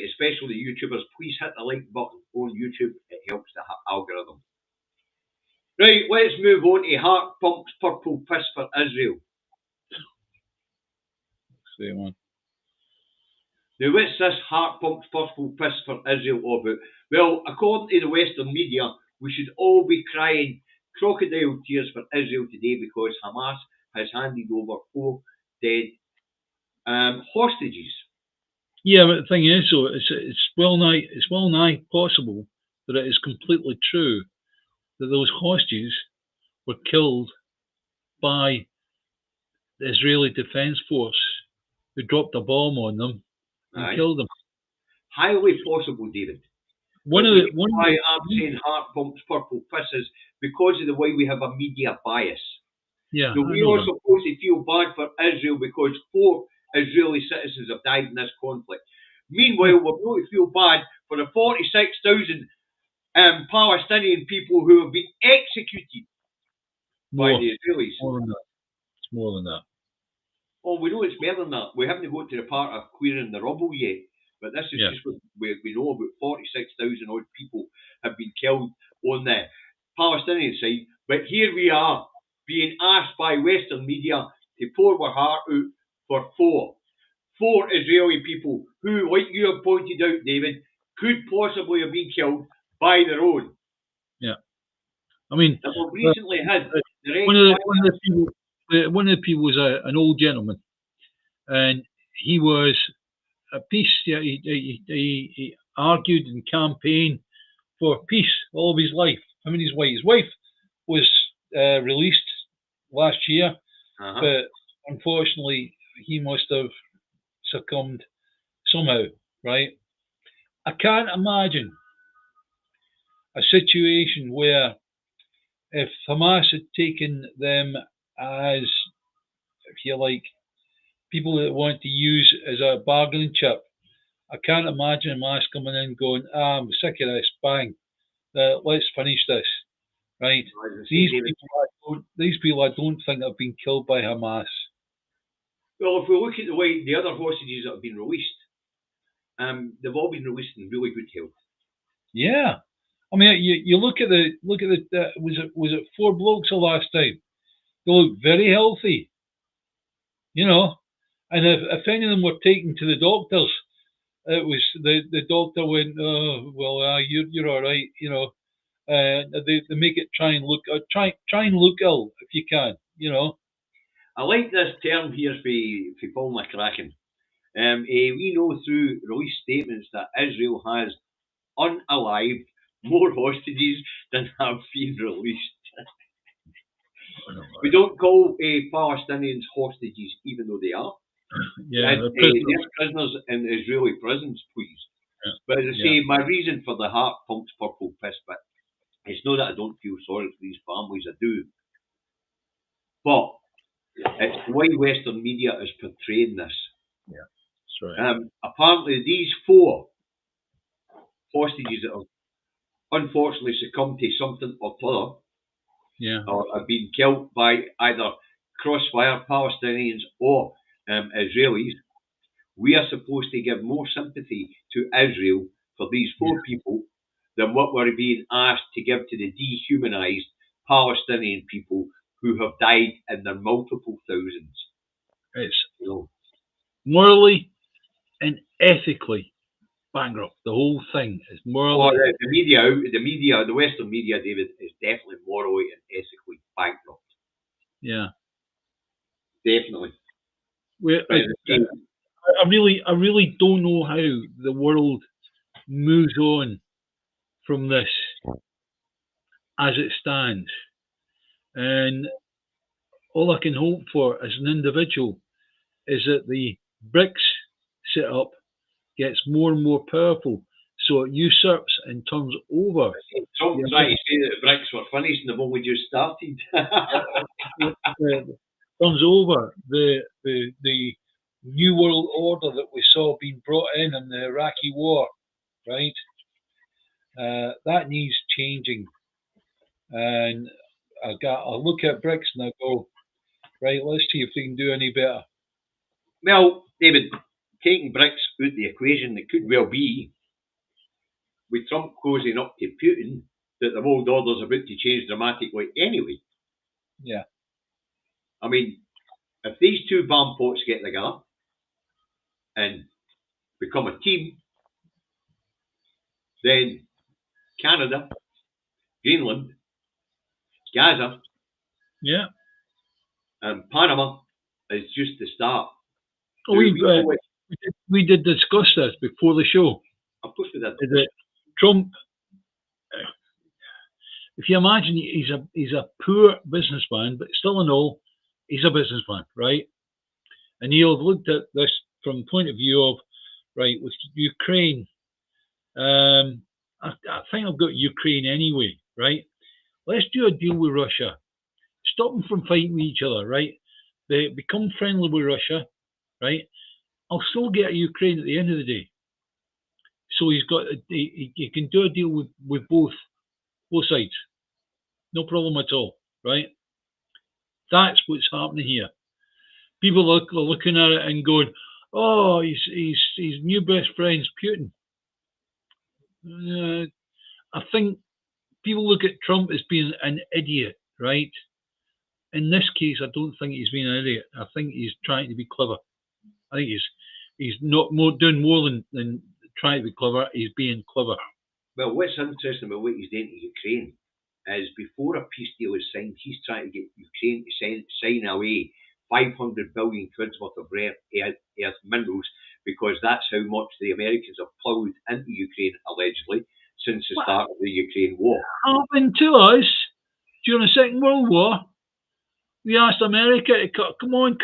especially the YouTubers, please hit the like button on YouTube. It helps the algorithm. Right, let's move on to Heart Pumps Purple Piss for Israel. Say one. Now, what's this Heart Pumps Purple Piss for Israel all about? Well, according to the Western media, we should all be crying crocodile tears for Israel today because Hamas has handed over 4 dead hostages. Yeah, but the thing is, though, it's well nigh possible that it is completely true that those hostages were killed by the Israeli Defense Force, who dropped a bomb on them and killed them. Highly possible, David. Why I'm saying Heart Pumps Purple Pisses because of the way we have a media bias. Yeah. So we are supposed to feel bad for Israel because 4 Israeli citizens have died in this conflict. Meanwhile, we're going to feel bad for the 46,000 Palestinian people who have been executed by the Israelis. It's more than that. Oh, we know it's more than that. We haven't got to the part of clearing the rubble yet. But this is just what we know about 46,000 odd people have been killed on the Palestinian side. But here we are being asked by Western media to pour their heart out for four Israeli people who, like you have pointed out, David, could possibly have been killed by their own. Yeah. I mean, that we've recently had one of the people was an old gentleman, and he was a peace. Yeah, he argued and campaigned for peace all of his life. I mean, his wife was released last year, but unfortunately, he must have succumbed somehow. Right? I can't imagine a situation where if Hamas had taken them as, if you like, people that want to use as a bargaining chip, I can't imagine Hamas coming in going, I'm sick of this, bang, let's finish this, right? These people I don't think have been killed by Hamas. Well, if we look at the way the other hostages that have been released, they've all been released in really good health. Yeah, I mean, you look at the was it 4 blokes the last time? They look very healthy, you know. And if any of them were taken to the doctors, it was the doctor went, oh well, you're all right, you know. They make it try and look ill if you can, you know. I like this term here for Paul McCracken. We know through release statements that Israel has unalived more hostages than have been released. We don't call Palestinians hostages, even though they are. Yeah, they're prisoners in Israeli prisons, please. Yeah. But as I say, my reason for the heart pumps purple piss bit, it's not that I don't feel sorry for these families, I do. But it's the way Western media is portraying this. Yeah, that's right. Apparently, these 4 hostages that have unfortunately succumbed to something or other, or have been killed by either crossfire Palestinians or Israelis, we are supposed to give more sympathy to Israel for these 4 people than what we're being asked to give to the dehumanized Palestinian people who have died in their multiple thousands. It's morally and ethically bankrupt. The whole thing is morally. The Western media, David, is definitely morally and ethically bankrupt. Yeah, definitely. I really don't know how the world moves on from this as it stands, and all I can hope for as an individual is that the BRICS setup gets more and more powerful, so it usurps and turns over. Trump tried to say that the BRICS were finished and they've only just started. Turns over the new world order that we saw being brought in the Iraqi war, right? That needs changing, and I look at BRICS and I go, right, let's see if we can do any better. Well, David, taking BRICS out the equation, it could well be, with Trump closing up to Putin, that the world order's about to change dramatically anyway. Yeah. I mean, if these 2 bomb pots get together and become a team, then Canada, Greenland, Gaza, and Panama is just the start. We did discuss this before the show. Of course we did. That Trump, if you imagine he's a poor businessman, but still in all, he's a businessman, right? And he'll have looked at this from the point of view of, right, with Ukraine, I think I've got Ukraine anyway, right? Let's do a deal with Russia. Stop them from fighting with each other, right? They become friendly with Russia, right? I'll still get Ukraine at the end of the day. So he can do a deal with both sides. No problem at all, right? That's what's happening here. People are looking at it and going, oh, his new best friend's Putin. I think people look at Trump as being an idiot, right? in this case, I don't think he's being an idiot. I think he's trying to be clever. I think he's not doing more than trying to be clever. He's being clever. Well, what's interesting about what he's doing to Ukraine is before a peace deal is signed, he's trying to get Ukraine to sign away 500 billion quid worth of rare earth minerals, because that's how much the Americans have ploughed into Ukraine, allegedly, since the start of the Ukraine war. Happened to us during the Second World War. We asked America to come on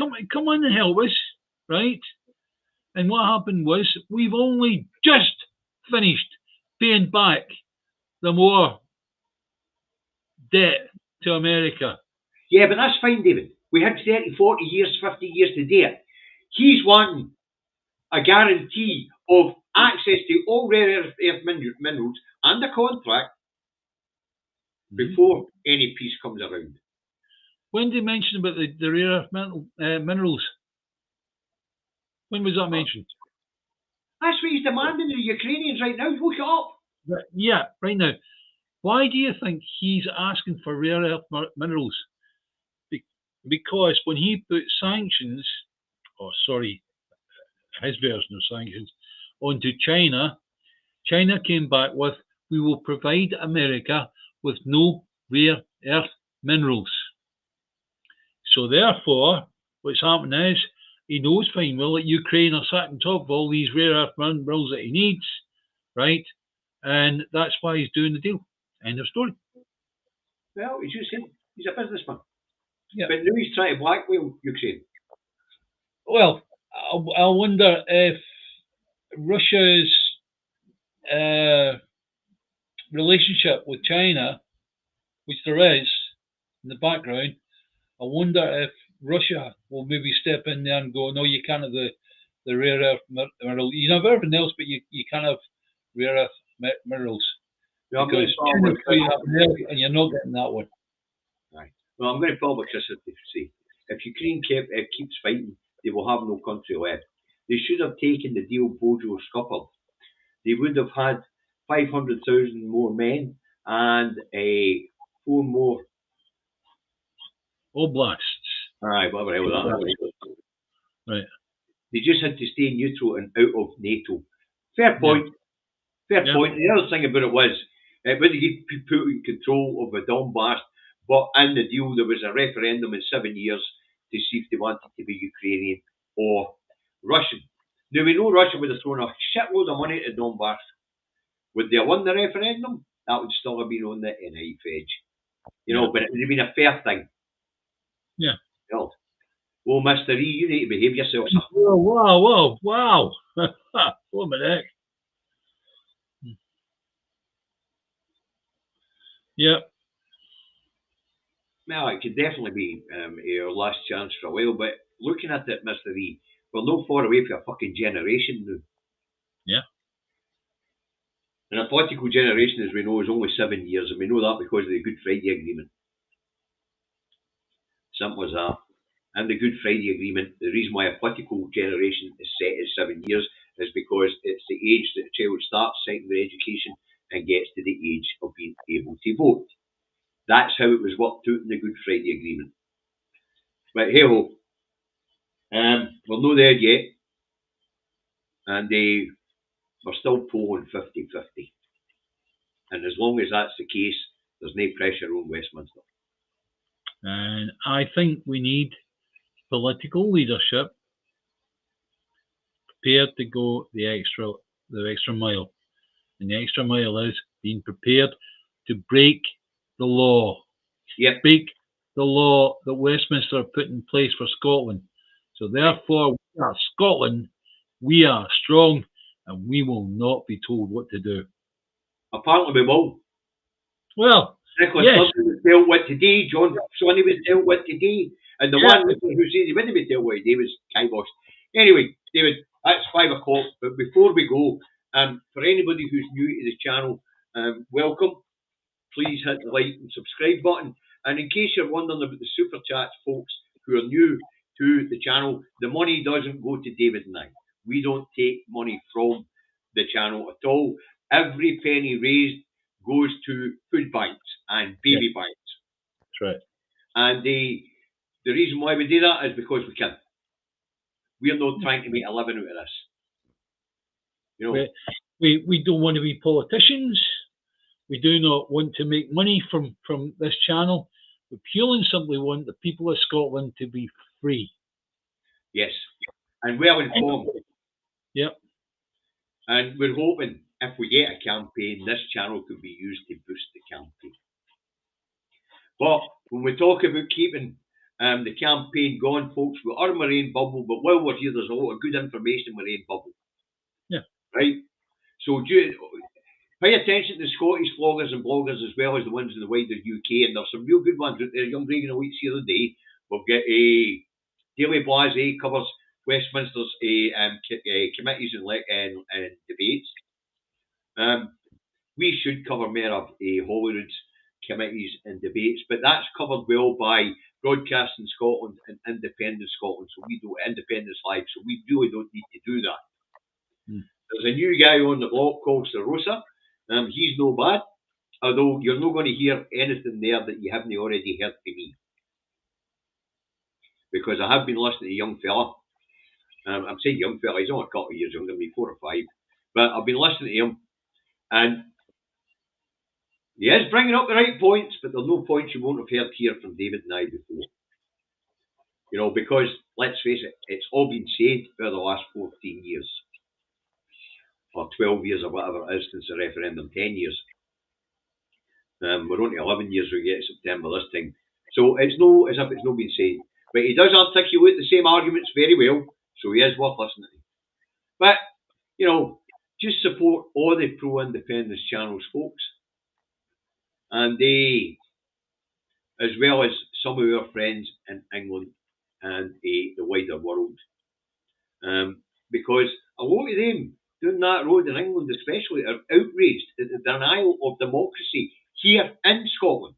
and help us, right? And what happened was we've only just finished paying back the war debt to America. Yeah, but that's fine, David. We had 30, 40 years, 50 years to do it. He's wanting a guarantee of access to all rare earth minerals and a contract before any peace comes around. When did he mention about the rare earth minerals? When was that mentioned? That's what he's demanding of the Ukrainians right now. Look it up. Yeah, right now. Why do you think he's asking for rare earth minerals? Because when he put sanctions, his version of sanctions, onto China, China came back with, we will provide America with no rare earth minerals. So therefore, what's happening is, he knows fine well that Ukraine are sat on top of all these rare earth minerals that he needs, right? And that's why he's doing the deal. End of story. Well, as you said, he's a businessman. Yeah. But now he's trying to blackmail Ukraine. Well, I wonder if Russia's relationship with China, which there is in the background, I wonder if Russia will maybe step in there and go, no, you can't have the rare earth mineral. You can have everything else, but you can't have rare earth minerals. No, because China's going up there and you're not getting that one. Right. Well, I'm going to follow Chris to say, if Ukraine keeps fighting, they will have no country left. They should have taken the deal Bojo scuppered. They would have had 500,000 more men and 4 more oblasts. Aye, whatever hell that. Right. They just had to stay neutral and out of NATO. Fair point. Fair point. The other thing about it was, when they get put in control of the Donbass, but in the deal there was a referendum in 7 years to see if they wanted to be Ukrainian or Russian. Now we know Russia would have thrown a shitload of money to Donbass. Would they have won the referendum? That would still have been on the knife edge. You know, but it would have been a fair thing. Yeah. You know. Well, Mr. E, you need to behave yourself, sir. Wow. What the heck? Yeah. Well, it could definitely be our last chance for a while, but looking at it, Mr. E, we're not far away from a fucking generation now. Yeah. And a political generation, as we know, is only 7 years, and we know that because of the Good Friday Agreement. Simple as that. And the Good Friday Agreement, the reason why a political generation is set at 7 years is because it's the age that a child starts secondary education and gets to the age of being able to vote. That's how it was worked out in the Good Friday Agreement. But hey ho, we're not there yet, and we're still polling 50-50. And as long as that's the case, there's no pressure on Westminster. And I think we need political leadership prepared to go the extra mile. And the extra mile is being prepared to break the law. Yep. Break the law that Westminster put in place for Scotland. So therefore, we are Scotland, we are strong, and we will not be told what to do. Apparently we will. Well, Nicholas yes. was dealt with today, John Sonny was dealt with today, and the one who says he wouldn't be dealt with today was kiboshed. Anyway, David, that's 5 o'clock, but before we go, for anybody who's new to the channel, welcome. Please hit the like and subscribe button. And in case you're wondering about the super chats, folks who are new to the channel, the money doesn't go to David and I. We don't take money from the channel at all. Every penny raised goes to food banks and baby banks. That's right. And the reason why we do that is because we can. We're not trying to make a living out of this. You know, we don't want to be politicians. We do not want to make money from this channel. We purely and simply want the people of Scotland to be free. yes, and well informed. Yep. And we're hoping if we get a campaign, this channel could be used to boost the campaign. But when we talk about keeping the campaign going, folks, we are in our own bubble, but while we're here, there's a lot of good information in our own bubble. Yeah. Right? So pay attention to Scottish vloggers and bloggers as well as the ones in the wider UK, and there's some real good ones out there. Young Reagan Elites the other day. We'll get a Daily Blase covers Westminster's committees and debates. We should cover more of Holyrood's committees and debates, but that's covered well by Broadcasting Scotland and Independent Scotland. So we do Independence Live, so we really don't need to do that. There's a new guy on the block called Sir Rosa. He's no bad, although you're not going to hear anything there that you haven't already heard from me. Because I have been listening to a young fella. I'm saying young fella, he's only a couple of years younger than me, 4 or 5. But I've been listening to him, and he is bringing up the right points, but there's no points you won't have heard here from David and I before. You know, because, let's face it, it's all been said for the last 14 years. Or 12 years or whatever it is since the referendum, 10 years. We're on to 11 years we get September this time. So it's no as if it's not been said. But he does articulate the same arguments very well, so he is worth listening to. But, you know, just support all the pro-independence channels, folks. And they, as well as some of our friends in England and the wider world. Because a lot of them doing that road in England especially are outraged at the denial of democracy here in Scotland.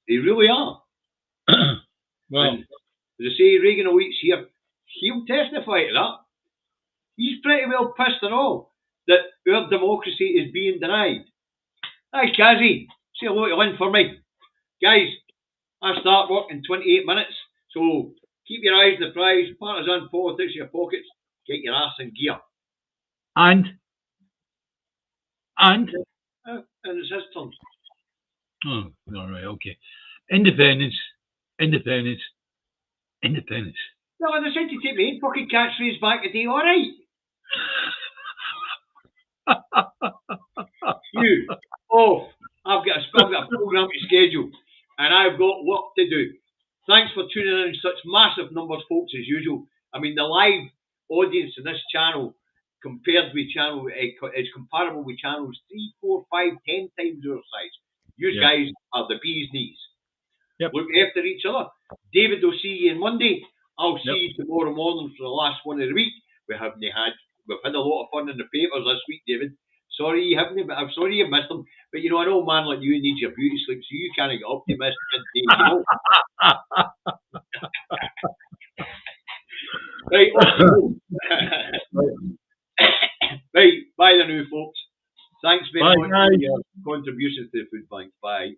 They really are. Well, and, as I say, Reagan Elites here, he'll testify to that. He's pretty well pissed and all that our democracy is being denied. Hi, Kazzy. Say hello to Lynn for me. Guys, I start work in 28 minutes, so keep your eyes on the prize, partisan politics in your pockets, get your ass in gear. And it's his turn. Oh, all right, okay. Independence. Well, I decided to take my own fucking catchphrase back today, alright? You, I've got a programme to schedule, and I've got work to do. Thanks for tuning in such massive numbers, folks, as usual. I mean, the live audience in this channel, compared with channel, is comparable with channels 3, 4, 5, 10 times our size. You guys are the bee's knees. Yep. Look after each other. David will see you on Monday. I'll see you tomorrow morning for the last one of the week. We've had a lot of fun in the papers this week, David. Sorry you haven't, but I'm sorry you missed them. But you know, an old man like you needs your beauty sleep, so you can't get up to miss midday, you know. Right, right, bye the new folks. Thanks very much for your contributions to the food bank. Bye.